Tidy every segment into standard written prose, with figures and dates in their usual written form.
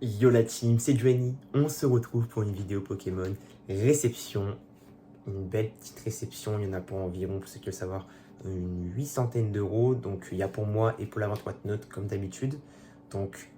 Yo la team, c'est Duany. On se retrouve pour une vidéo Pokémon réception. Une belle petite réception. Il y en a pour environ, pour ceux qui veulent savoir, une 800 d'euros. Donc il y a pour moi et pour la vente note comme d'habitude. Donc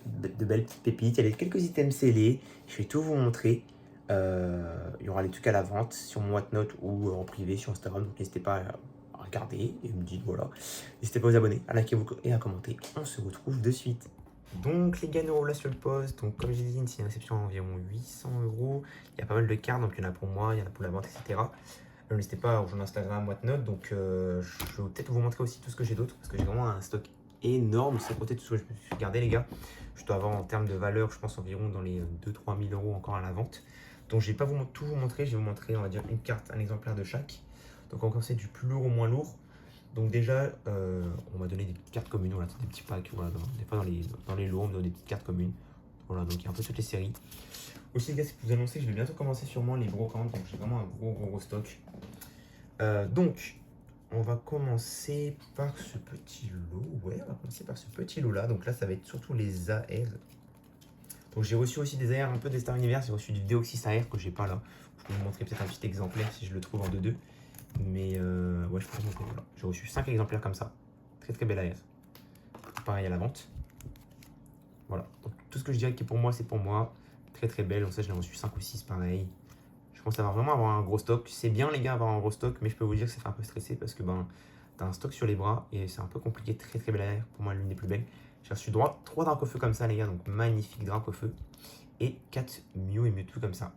de belles petites pépites. Il y a quelques items scellés. Je vais tout vous montrer. Il y aura les trucs à la vente sur mon note ou en privé sur Instagram. Donc n'hésitez pas à regarder et me dire voilà. N'hésitez pas à vous abonner, à liker et à commenter. On se retrouve de suite. Donc les gars, nous là sur le poste. Donc comme j'ai dit, c'est une réception à environ 800 euros. Il y a pas mal de cartes, donc il y en a pour moi, il y en a pour la vente, etc. N'hésitez pas à rejoindre Instagram, note. Donc je vais peut-être vous montrer aussi tout ce que j'ai d'autre, parce que j'ai vraiment un stock énorme. C'est côté tout ce que je me suis gardé, les gars. Je dois avoir en termes de valeur, je pense environ dans les 2-3 000 euros encore à la vente. Donc je vais pas tout vous montrer, je vais vous montrer, on va dire, une carte, un exemplaire de chaque. Donc on va commencer du plus lourd au moins lourd. Donc déjà, on m'a donné des petites cartes communes, voilà, des petits packs, voilà, des fois dans les lots, on me donne des petites cartes communes. Voilà, donc il y a un peu toutes les séries. Aussi les gars, c'est pour vous annoncer que je vais bientôt commencer sûrement les brocantes, donc j'ai vraiment un gros stock. Donc, on va commencer par ce petit lot. Ouais, on va commencer par ce petit lot là. Donc là, ça va être surtout les AR. Donc j'ai reçu aussi des AR un peu des Star Univers, j'ai reçu du Deoxys AR que j'ai pas là. Je peux vous montrer peut-être un petit exemplaire si je le trouve en 2-2. Mais ouais, je peux vous montrer. Voilà. J'ai reçu 5 exemplaires comme ça. Très belle AR. Pareil à la vente. Voilà. Donc, tout ce que je dirais qui est pour moi, c'est pour moi. Très belle. Donc ça, je l'ai reçu 5 ou 6 pareil. Je pense vraiment avoir un gros stock. C'est bien les gars avoir un gros stock, mais je peux vous dire que ça fait un peu stressé parce que ben t'as un stock sur les bras et c'est un peu compliqué. Très belle AR. Pour moi, l'une des plus belles. J'ai reçu 3 Dracofeu comme ça les gars. Donc magnifique Dracofeu. Et 4 Mew et Mewtwo comme ça.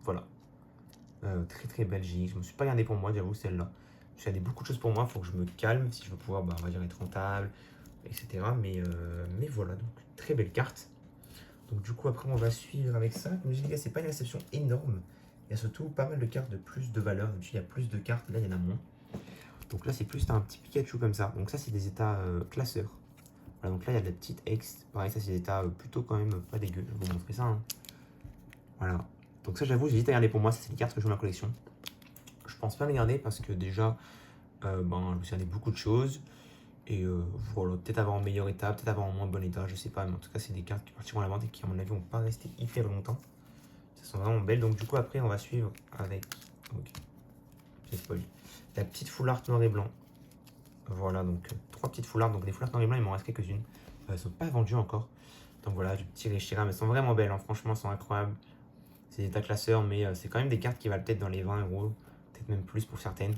Voilà. Très belle GX. Je me suis pas gardé pour moi, j'avoue, celle-là. J'ai gardé beaucoup de choses pour moi. Il faut que je me calme si je veux pouvoir, bah, on va dire, être rentable, etc. Mais voilà, donc très belle carte. Donc du coup, après, on va suivre avec ça. Comme je dis, les gars, c'est pas une réception énorme. Il y a surtout pas mal de cartes de plus de valeur. Donc il y a plus de cartes, là, il y en a moins. Donc là, c'est plus un petit Pikachu comme ça. Donc ça, c'est des états classeurs. Voilà, donc là, il y a de la petite X. Pareil, ça, c'est des états plutôt quand même pas dégueu. Je vais vous montrer ça. Hein. Voilà. Donc ça, j'avoue, j'hésite à garder pour moi. Ça, c'est les cartes que je joue dans ma collection. Je pense pas les garder parce que déjà, ben, je me suis gardé beaucoup de choses. Et voilà, peut-être avoir en meilleur état, peut-être avoir en moins bon état, je sais pas. Mais en tout cas, c'est des cartes qui partiront à la vente et qui, à mon avis, vont pas rester hyper longtemps. Ça sont vraiment belles. Donc, du coup, après, on va suivre avec. Ok, j'ai spoil. La petite foulard noir et blanc. Voilà, donc 3 petites foulards. Donc, des foulards noir et blanc, il m'en reste quelques-unes. Elles sont pas vendues encore. Donc, voilà, du petit Reshiram. Elles sont vraiment belles, hein. Franchement, elles sont incroyables. C'est des états classeurs, mais c'est quand même des cartes qui valent peut-être dans les 20 euros. Peut-être même plus pour certaines.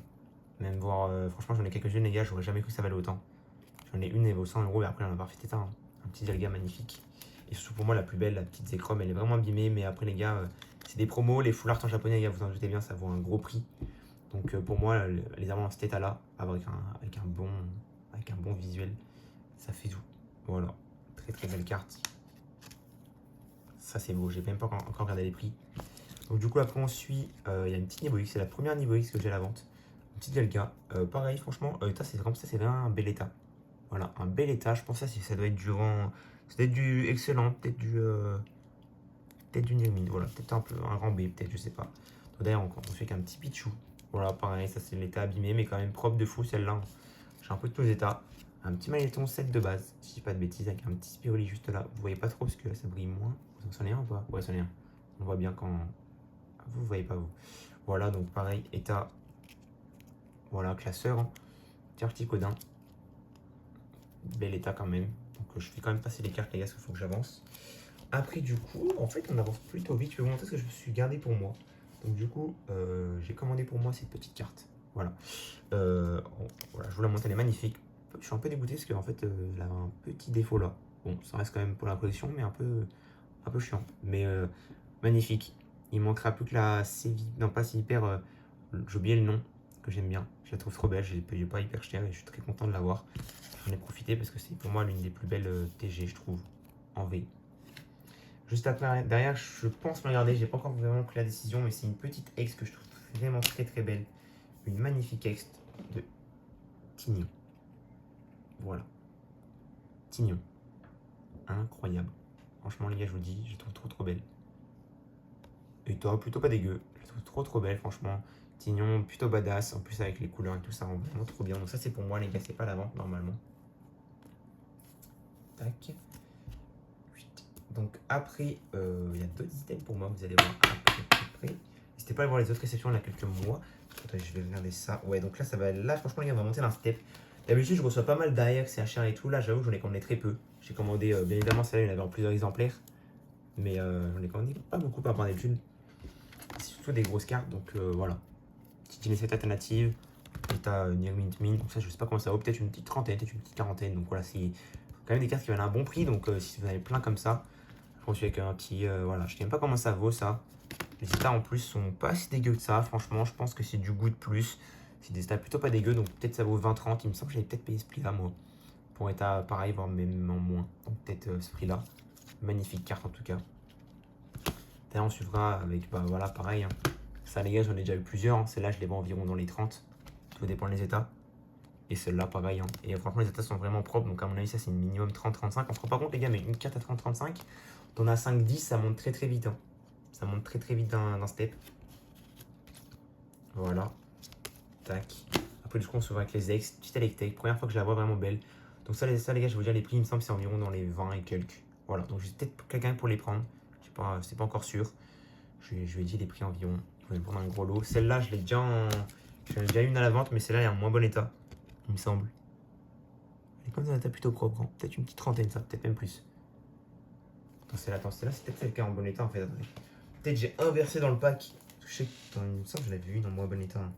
Même voir, franchement, j'en ai quelques-unes, les gars. J'aurais jamais cru que ça valait autant. J'en ai une, elle vaut 100 euros, et après, elle en a parfait état. Hein. Un petit Dialga magnifique. Et surtout pour moi, la plus belle, la petite Zekrom, elle est vraiment abîmée. Mais après, les gars, c'est des promos. Les foulards en japonais, les gars, vous en doutez bien, ça vaut un gros prix. Donc pour moi, les avoir dans cet état-là, avec un bon visuel, ça fait tout. Voilà. Très belle carte. Ça, c'est beau. J'ai même pas encore regardé les prix. Donc du coup, après, on suit. Il y a une petite Niveau X. C'est la première Niveau X que j'ai à la vente. Une petite Dialga. Pareil, franchement, c'est vraiment un bel état. Voilà, un bel état. Je pense que ça doit être du rang. Ça doit être du excellent, peut-être du Nirmine. Voilà, peut-être un peu un rang B, peut-être, je sais pas. Donc, d'ailleurs, on fait qu'un petit Pichou. Voilà, pareil, ça c'est l'état abîmé, mais quand même propre de fou celle-là. J'ai un peu de tous les états. Un petit magnéton 7 de base, si je dis pas de bêtises, avec un petit Spiroli juste là. Vous voyez pas trop parce que là ça brille moins. Vous en est un ou pas? Ouais, c'en est un. On voit bien quand. Vous voyez pas vous. Voilà, donc pareil, état. Voilà, classeur. Hein. Ticodin. Bel état quand même. Donc je fais quand même passer les cartes les gars, parce qu'il faut que j'avance. Après du coup, en fait on avance plutôt vite. Je vais vous montrer ce que je me suis gardé pour moi. Donc du coup, j'ai commandé pour moi cette petite carte. Voilà. Voilà, je vous la montre, elle est magnifique. Je suis un peu dégoûté parce qu'en fait, elle a un petit défaut là. Bon, ça reste quand même pour la collection, mais un peu chiant. Mais magnifique. Il manquera plus que la Séville. Non, pas si hyper. J'ai oublié le nom, que j'aime bien. Je la trouve trop belle. Je l'ai payé pas hyper cher et je suis très content de l'avoir. J'en ai profité parce que c'est pour moi l'une des plus belles TG, je trouve, en V. Juste après, derrière, je pense me regarder. J'ai pas encore vraiment pris la décision, mais c'est une petite ex que je trouve vraiment très belle. Une magnifique ex de Tignon. Voilà. Tignon. Incroyable. Franchement, les gars, je vous dis, je la trouve trop belle. Et toi, plutôt pas dégueu. Je la trouve trop belle, franchement. Tignon, plutôt badass. En plus, avec les couleurs et tout, ça rend vraiment trop bien. Donc, ça, c'est pour moi, les gars, c'est pas la vente normalement. Tac. Donc après, il y a d'autres items pour moi, vous allez voir après. N'hésitez pas à aller voir les autres réceptions il y a quelques mois. Attendez, je vais regarder ça. Ouais, donc là, ça va. Là, franchement, les gars, on va monter d'un step. D'habitude, je reçois pas mal d'AR, CHR et tout. Là, j'avoue, j'en ai commandé très peu. J'ai commandé, bien évidemment, celle-là, il y en avait en plusieurs exemplaires. Mais j'en ai commandé pas beaucoup par rapport à d'habitude. C'est surtout des grosses cartes, donc voilà. Petite initiative alternative. État Near Mint Mint. Donc ça, je sais pas comment ça vaut. Peut-être une petite trentaine, peut-être une petite quarantaine. Donc voilà, c'est quand même des cartes qui valent un bon prix. Donc si vous en avez plein comme ça, je pense avec un petit. Voilà, je sais même pas comment ça vaut ça. Les états en plus sont pas si dégueux que ça. Franchement, je pense que c'est du goût de plus. C'est des états plutôt pas dégueux. Donc peut-être ça vaut 20-30. Il me semble que j'avais peut-être payé ce prix-là, moi. Pour état pareil, voire même en moins. Donc peut-être ce prix-là. Magnifique carte en tout cas. D'ailleurs, on suivra avec, bah voilà, pareil. Hein. Ça, les gars, j'en ai déjà eu plusieurs. Hein. Celle-là, je les vends environ dans les 30. Tout dépend des états. Et celle-là, pareil. Hein. Et franchement, les états sont vraiment propres. Donc, à mon avis, ça, c'est une minimum 30-35. On se rend pas compte, les gars, mais une carte à 30-35, t'en as 5-10, ça monte très très vite. Hein. Ça monte très très vite d'un step. Voilà. Tac. Après, du coup, on s'ouvre avec les ex. Petite Electek. Première fois que je la vois vraiment belle. Donc, ça, les gars, je vais vous dire les prix. Il me semble que c'est environ dans les 20 et quelques. Voilà. Donc, j'ai peut-être quelqu'un pour les prendre. Je sais pas, c'est pas encore sûr. Je vais dire les prix environ. Je vais prendre un gros lot. Celle-là, je l'ai déjà en. J'en ai déjà une à la vente, mais celle-là, elle est en moins bon état. Il me semble. Elle est comme dans un état plutôt propre. Hein. Peut-être une petite trentaine, ça. Peut-être même plus. Attends, celle-là, c'est peut-être celle qui est en bon état en fait. Peut-être j'ai inversé dans le pack. Je sais que dans une sorte, je l'avais vu dans moins bon état. Hein.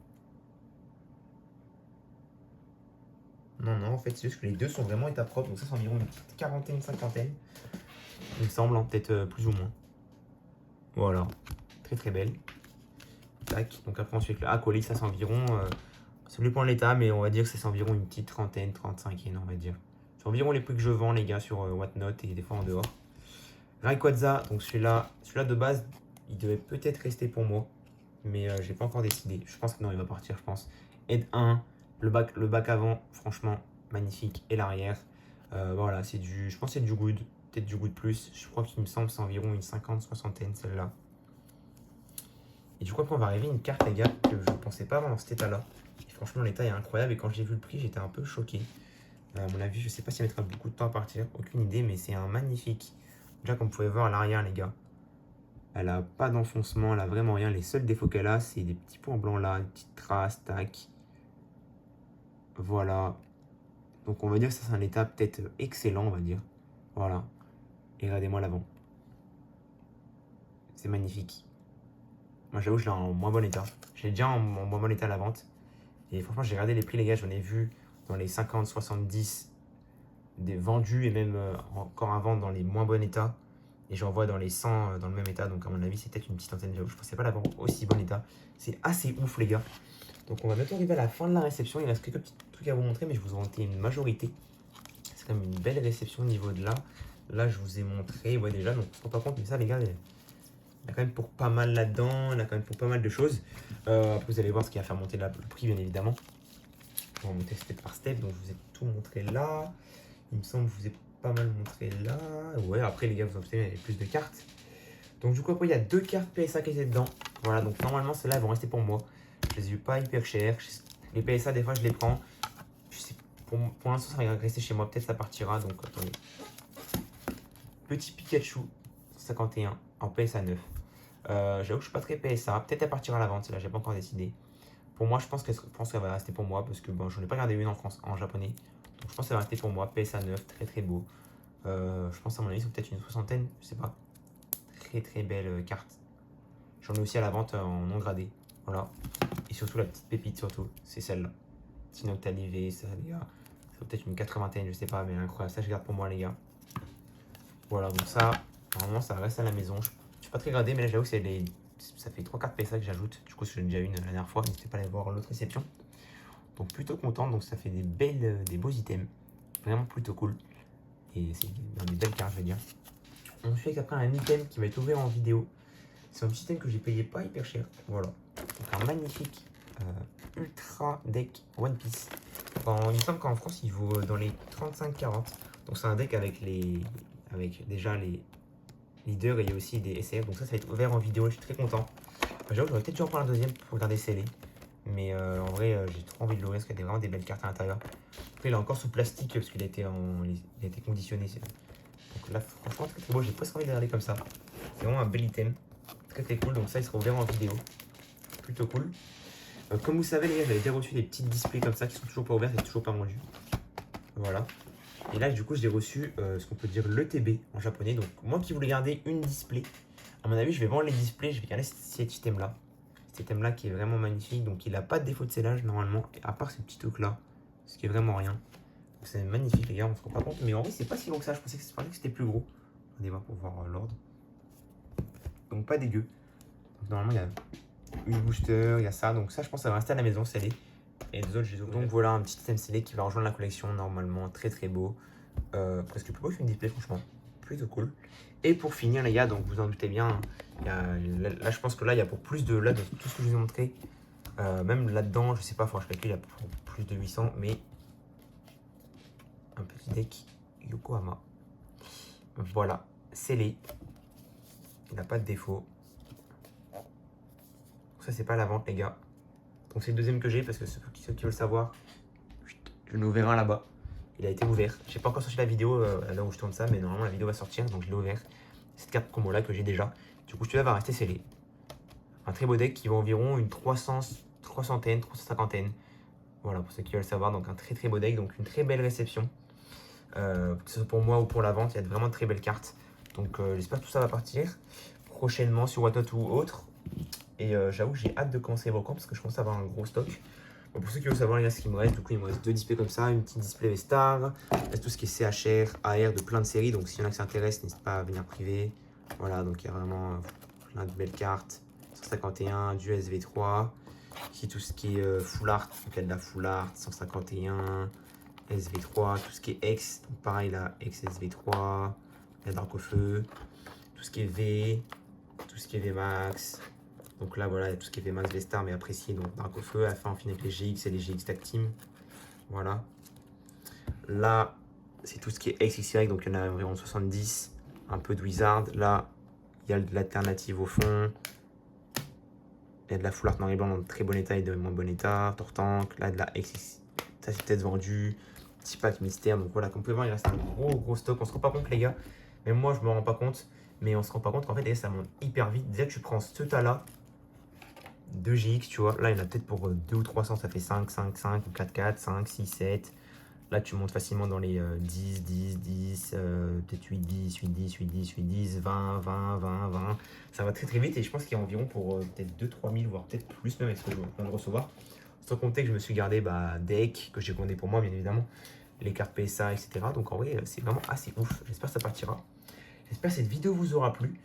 Non, non, en fait, c'est juste que les deux sont vraiment état propre. Donc ça, c'est environ une petite quarantaine, cinquantaine. Il me semble, hein, peut-être plus ou moins. Voilà. Très très belle. Tac. Donc après, ensuite, le acolyte, ça c'est environ. Ça dépend de l'état, mais on va dire que c'est environ une petite trentaine, 35 on va dire. C'est environ les prix que je vends, les gars, sur Whatnot et des fois en dehors. Rayquaza, donc celui-là de base, il devait peut-être rester pour moi, mais j'ai pas encore décidé. Je pense que non, il va partir, je pense. Aide 1, le bac avant, franchement, magnifique, et l'arrière. Voilà, c'est du, je pense que c'est du good, peut-être du good plus. Je crois qu'il me semble que c'est environ une 50, soixantaine, celle-là. Et du coup, après, on va arriver à une carte, les gars, que je ne pensais pas avoir dans cet état-là. Et franchement, l'état est incroyable, et quand j'ai vu le prix, j'étais un peu choqué. À mon avis, je sais pas si ça mettra beaucoup de temps à partir, aucune idée, mais c'est un magnifique. Déjà, comme vous pouvez voir à l'arrière, les gars, elle a pas d'enfoncement, elle a vraiment rien. Les seuls défauts qu'elle a, c'est des petits points blancs là, une petite trace, tac. Voilà. Donc on va dire que ça c'est un état peut-être excellent, on va dire. Voilà. Et regardez-moi l'avant. C'est magnifique. Moi j'avoue, je l'ai en moins bon état. J'ai déjà en moins bon état à la vente. Et franchement, j'ai regardé les prix, les gars, j'en ai vu dans les 50, 70 des vendus et même encore à vendre dans les moins bons états. Et j'en vois dans les 100 dans le même état. Donc à mon avis, c'est peut-être une petite antenne. Je pensais pas l'avoir aussi bon état. C'est assez ouf, les gars. Donc on va bientôt arriver à la fin de la réception. Il reste quelques petits trucs à vous montrer, mais je vous en montre une majorité. C'est quand même une belle réception au niveau de là. Là, je vous ai montré. Ouais, déjà, donc on se rend pas compte, mais ça, les gars, il y a quand même pour pas mal là-dedans. Il y a quand même pour pas mal de choses. Après, vous allez voir ce qui va faire monter le prix, bien évidemment. On va monter step par step. Donc je vous ai tout montré là. Il me semble que je vous ai pas mal montré là. Ouais, après, les gars, vous en savez, il y avait plus de cartes. Donc, du coup, après, il y a deux cartes PSA qui étaient dedans. Voilà, donc normalement, celles-là, elles vont rester pour moi. Je les ai eu pas hyper chères. Les PSA, des fois, je les prends. Je sais, pour l'instant, ça va rester chez moi. Peut-être ça partira. Donc, attendez. Petit Pikachu 51 en PSA 9. J'avoue que je suis pas très PSA. Peut-être elle partira à la vente. Celle-là, j'ai pas encore décidé. Pour moi, je pense qu'elle va rester pour moi. Parce que bon, je n'en ai pas regardé une en japonais. Donc, je pense qu'elle va rester pour moi. PSA 9, très très beau. Je pense à mon avis, c'est peut-être une soixantaine. Je sais pas. Très très belle carte. J'en ai aussi à la vente en non gradé. Voilà. Et surtout la petite pépite surtout, c'est celle-là. Sinon t'as l'IV, ça les gars. C'est peut-être une 80, je sais pas, mais incroyable. Ça je garde pour moi les gars. Voilà, donc ça, normalement ça reste à la maison. Je suis pas très gradé, mais là j'avoue que ça fait 3 cartes PSA que j'ajoute. Du coup, j'en ai déjà une la dernière fois. N'hésitez pas à aller voir l'autre réception. Donc plutôt content, donc ça fait des beaux items. Vraiment plutôt cool. Et c'est des belles cartes, je vais dire. On suit après un item qui va être ouvert en vidéo. C'est un petit item que j'ai payé pas hyper cher. Voilà. Donc un magnifique Ultra Deck One Piece. Il me semble qu'en France, il vaut dans les 35-40. Donc c'est un deck avec déjà les leaders et il y a aussi des SR. Donc ça va être ouvert en vidéo. Je suis très content. J'avoue, j'aurais peut-être dû en prendre un deuxième pour regarder scellé. Mais en vrai, j'ai trop envie de l'ouvrir parce qu'il y a vraiment des belles cartes à l'intérieur. Après, il est encore sous plastique parce qu'il a été conditionné. Donc là, franchement, très très beau. J'ai presque envie de regarder comme ça. C'est vraiment un bel item. Très très cool. Donc ça, il sera ouvert en vidéo. Plutôt cool. Comme vous savez, les gars, j'avais déjà reçu des petits displays comme ça qui sont toujours pas ouverts et toujours pas vendus. Voilà. Et là, du coup, j'ai reçu ce qu'on peut dire le TB en japonais. Donc, moi qui voulais garder une display, à mon avis, je vais vendre les displays. Je vais garder cet item-là. Cet item-là qui est vraiment magnifique. Donc, il n'a pas de défaut de scellage normalement, à part ces petits trucs-là. Ce qui est vraiment rien. C'est magnifique, les gars, on se rend pas compte. Mais en vrai, c'est pas si long que ça. Je pensais que c'était plus gros. On va voir pour voir l'ordre. Donc, pas dégueu. Donc, normalement, il y a une booster, il y a ça. Donc, ça, je pense que ça va rester à la maison scellé. Et les autres, je les ouvre. Donc, voilà un petit item scellé qui va rejoindre la collection. Normalement, très très beau. Presque plus beau qu'une display, franchement. Plutôt cool. Et pour finir, les gars, donc vous en doutez bien, là, je pense que là, il y a pour plus de. Là, de tout ce que je vous ai montré, même là-dedans, je sais pas, il faudra que je calcule, il y a pour plus de 800, mais un petit deck Yokohama. Voilà, scellé. Il n'a pas de défaut. Ça, c'est pas la vente, les gars. Donc, c'est le deuxième que j'ai parce que ceux qui veulent savoir, je l'ai ouvert un là-bas. Il a été ouvert. Je n'ai pas encore sorti la vidéo là où je tourne ça, mais normalement la vidéo va sortir, donc je l'ai ouvert. Cette carte combo là que j'ai déjà. Du coup, celui-là va rester scellé. Un très beau deck qui vaut environ une 350. Voilà, pour ceux qui veulent savoir. Donc un très très beau deck, donc une très belle réception. Que ce soit pour moi ou pour la vente, il y a vraiment de très belles cartes. Donc j'espère que tout ça va partir prochainement sur Watoto ou autre. Et j'avoue que j'ai hâte de commencer les volcans parce que je commence à avoir un gros stock. Bon, pour ceux qui veulent savoir, les gars, ce qu'il me reste, du coup, il me reste deux displays comme ça, une petite display V-Star, il reste tout ce qui est CHR, AR de plein de séries. Donc, s'il y en a qui s'intéressent, n'hésitez pas à venir privé. Voilà, donc il y a vraiment plein de belles cartes. 151, du SV3, ici tout ce qui est Full Art, donc il y a de la Full Art, 151, SV3, tout ce qui est X, donc pareil là, X SV3, il y a Dark au feu, tout ce qui est V, tout ce qui est VMAX. Donc là, voilà, il y a tout ce qui est VMAX V-Star, mais apprécié. Donc Dark au feu, à la fin, on finit avec les GX et les GX Tag Team. Voilà. Là, c'est tout ce qui est XXY, donc il y en a environ 70. Un peu de Wizard. Là, il y a de l'alternative au fond. Il y a de la Full Art noir et blanc dans de très bon état et de moins bon état. Tortank. Là, de la XX. Ça, c'est peut-être vendu. Petit pack mystère. Donc voilà, comme vous pouvez voir, il reste un gros stock. On se rend pas compte, les gars. Même moi, je me rends pas compte. Mais on se rend pas compte qu'en fait, ça monte hyper vite. Déjà que tu prends ce tas-là, 2 GX, tu vois. Là, il y en a peut-être pour 2 ou 300, ça fait 5, 5, 5, ou 4, 4, 5, 6, 7. Là, tu montes facilement dans les 10, 10, 10, peut-être 8, 10, 8, 10, 8, 10, 8, 10, 20, 20, 20, 20. Ça va très très vite et je pense qu'il y a environ pour peut-être 2, 3 000, voire peut-être plus même avec ce que je viens de recevoir. Sans compter que je me suis gardé deck, que j'ai commandé pour moi, bien évidemment, les cartes PSA, etc. Donc en vrai, c'est vraiment assez ouf. J'espère que ça partira. J'espère que cette vidéo vous aura plu.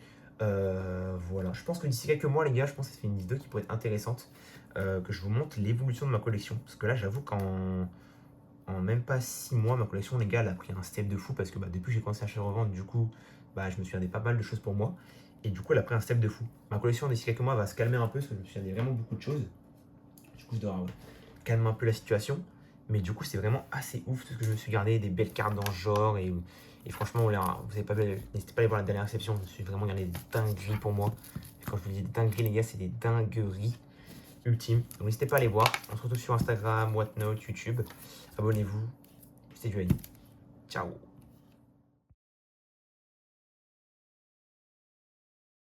Voilà, je pense que d'ici quelques mois, les gars, je pense que c'est une vidéo qui pourrait être intéressante. Que je vous montre l'évolution de ma collection. Parce que là, j'avoue qu'en même pas 6 mois, ma collection, les gars, elle a pris un step de fou. Parce que depuis que j'ai commencé à acheter et revendre, du coup, je me suis gardé pas mal de choses pour moi. Et du coup, elle a pris un step de fou. Ma collection, d'ici quelques mois, va se calmer un peu. Parce que je me suis gardé vraiment beaucoup de choses. Du coup, je dois calmer un peu la situation. Mais du coup, c'est vraiment assez ouf tout ce que je me suis gardé. Des belles cartes dans ce genre. Et franchement, vous n'hésitez pas à aller voir la dernière réception. Je me suis vraiment gardé des dingueries pour moi. Et quand je vous dis des dingueries, les gars, c'est des dingueries ultimes. Donc n'hésitez pas à aller voir. On se retrouve sur Instagram, Whatnot, YouTube. Abonnez-vous. C'était du Ciao.